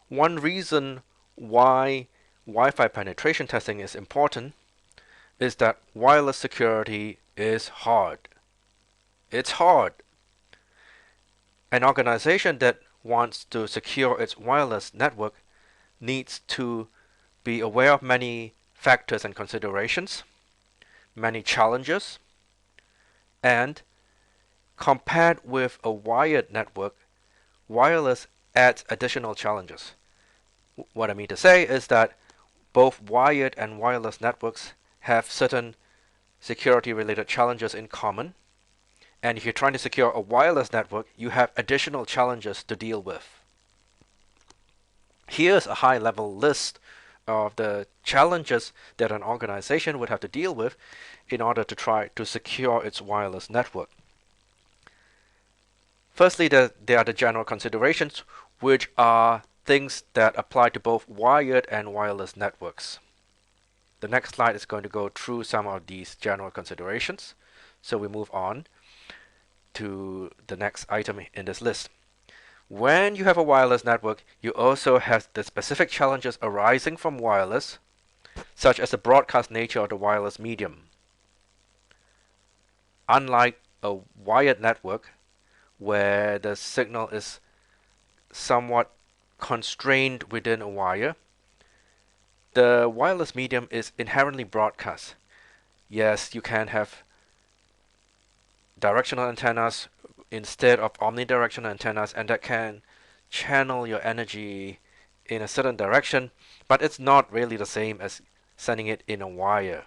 One reason why Wi-Fi penetration testing is important is that wireless security is hard. It's hard. An organization that wants to secure its wireless network needs to be aware of many factors and considerations, many challenges, and compared with a wired network, wireless adds additional challenges. What I mean to say is that both wired and wireless networks have certain security related challenges in common. And if you're trying to secure a wireless network, you have additional challenges to deal with. Here's a high level list of the challenges that an organization would have to deal with in order to try to secure its wireless network. Firstly, there are the general considerations, which are things that apply to both wired and wireless networks. The next slide is going to go through some of these general considerations. So we move on to the next item in this list. When you have a wireless network, you also have the specific challenges arising from wireless, such as the broadcast nature of the wireless medium. Unlike a wired network, where the signal is somewhat constrained within a wire, the wireless medium is inherently broadcast. Yes, you can have directional antennas instead of omnidirectional antennas, and that can channel your energy in a certain direction, but it's not really the same as sending it in a wire.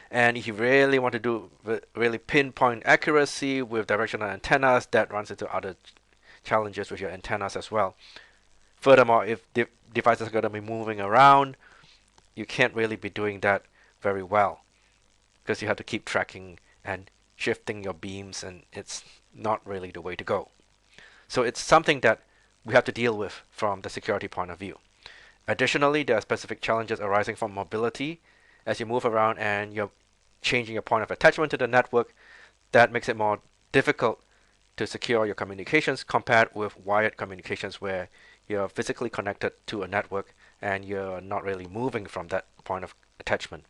And if you really want to do really pinpoint accuracy with directional antennas, that runs into other challenges with your antennas as well. Furthermore, if devices are going to be moving around, you can't really be doing that very well because you have to keep tracking and shifting your beams, and it's not really the way to go. So it's something that we have to deal with from the security point of view. Additionally, there are specific challenges arising from mobility. As you move around and you're changing your point of attachment to the network, that makes it more difficult to secure your communications compared with wired communications where you're physically connected to a network and you're not really moving from that point of attachment.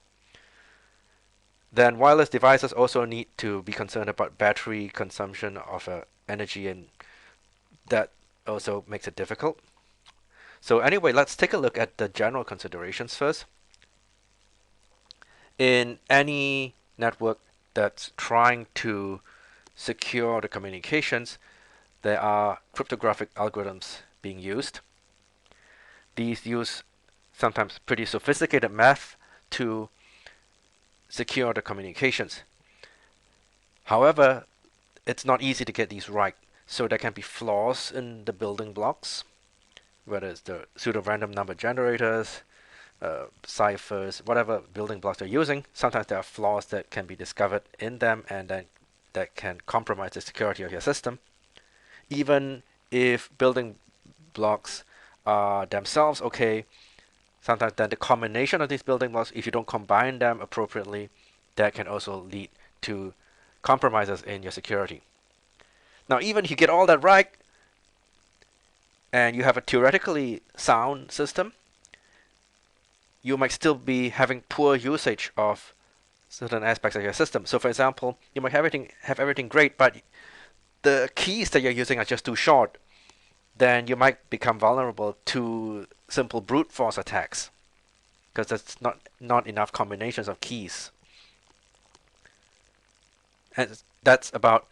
Then wireless devices also need to be concerned about battery consumption of energy, and that also makes it difficult. So anyway, let's take a look at the general considerations first. In any network that's trying to secure the communications, there are cryptographic algorithms being used. These use sometimes pretty sophisticated math to secure the communications. However, it's not easy to get these right, so there can be flaws in the building blocks, whether it's the pseudo-random number generators, ciphers, whatever building blocks they're using. Sometimes there are flaws that can be discovered in them, and then that can compromise the security of your system. Even if building blocks are themselves okay, sometimes then the combination of these building blocks, if you don't combine them appropriately, that can also lead to compromises in your security. Now, even if you get all that right and you have a theoretically sound system, you might still be having poor usage of certain aspects of your system. So for example, you might have everything great, but the keys that you're using are just too short. Then you might become vulnerable to simple brute force attacks because there's not enough combinations of keys. And that's about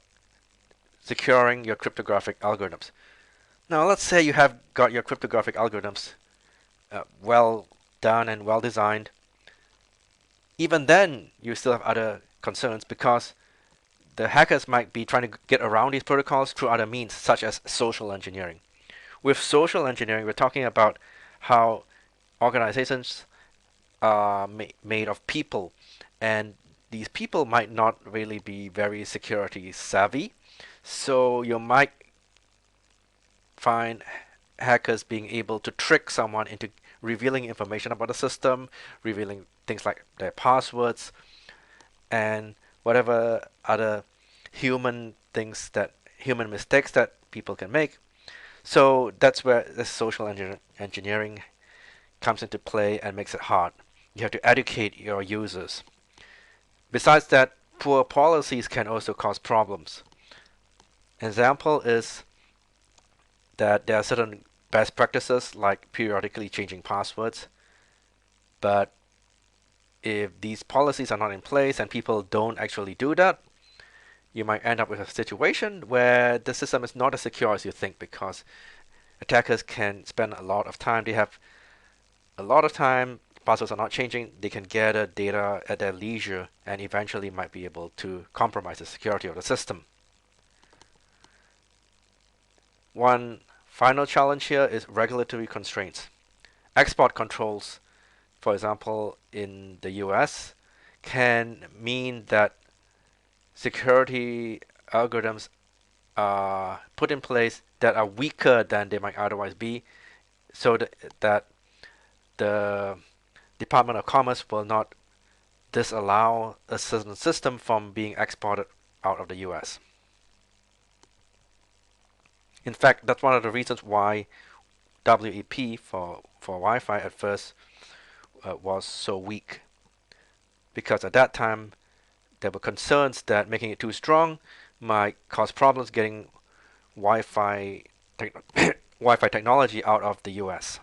securing your cryptographic algorithms. Now let's say you have got your cryptographic algorithms well done and well designed. Even then, you still have other concerns because the hackers might be trying to get around these protocols through other means, such as social engineering. With social engineering, we're talking about how organizations are made of people, and these people might not really be very security savvy. So you might find hackers being able to trick someone into revealing information about the system, revealing things like their passwords, and whatever other human mistakes that people can make. So that's where the social engineering comes into play and makes it hard. You have to educate your users. Besides that, poor policies can also cause problems. Example is that there are certain best practices like periodically changing passwords, but if these policies are not in place and people don't actually do that, you might end up with a situation where the system is not as secure as you think, because attackers can spend a lot of time. They have a lot of time. Passwords are not changing. They can gather data at their leisure and eventually might be able to compromise the security of the system. One final challenge here is regulatory constraints. Export controls, for example, in the US, can mean that security algorithms are put in place that are weaker than they might otherwise be, so that the Department of Commerce will not disallow a certain system from being exported out of the US. In fact, that's one of the reasons why WEP for Wi-Fi at first was so weak, because at that time there were concerns that making it too strong might cause problems getting Wi-Fi Wi-Fi technology out of the US.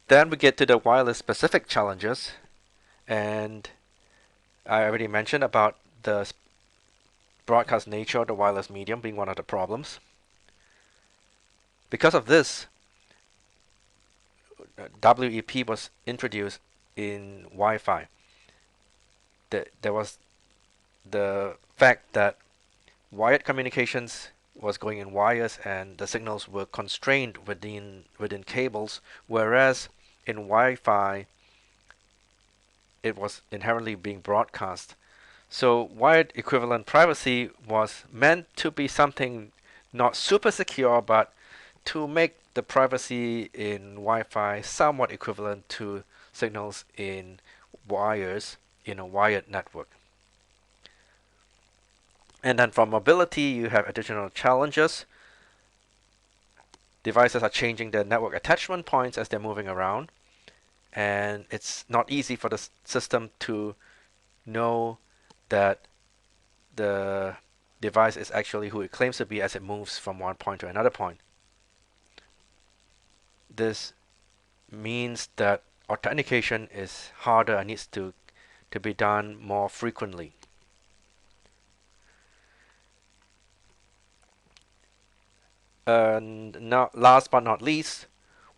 Then we get to the wireless specific challenges, and I already mentioned about the broadcast nature of the wireless medium being one of the problems. Because of this, WEP was introduced in Wi-Fi. There was the fact that wired communications was going in wires and the signals were constrained within cables, whereas in Wi-Fi it was inherently being broadcast. So wired equivalent privacy was meant to be something not super secure, but to make the privacy in Wi-Fi somewhat equivalent to signals in wires in a wired network. And then for mobility, you have additional challenges. Devices are changing their network attachment points as they're moving around, and it's not easy for the system to know that the device is actually who it claims to be as it moves from one point to another point. This means that authentication is harder and needs to be done more frequently. And now, last but not least,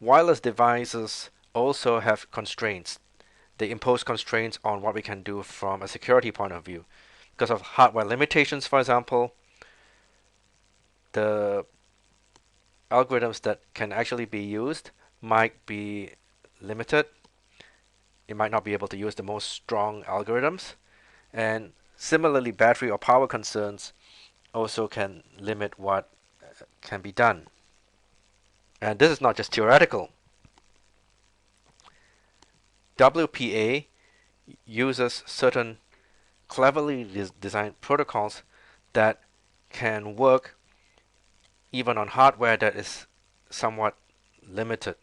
wireless devices also have constraints. They impose constraints on what we can do from a security point of view. Because of hardware limitations, for example, the algorithms that can actually be used might be limited. You might not be able to use the most strong algorithms. And similarly, battery or power concerns also can limit what can be done. And this is not just theoretical. WPA uses certain cleverly designed protocols that can work even on hardware that is somewhat limited.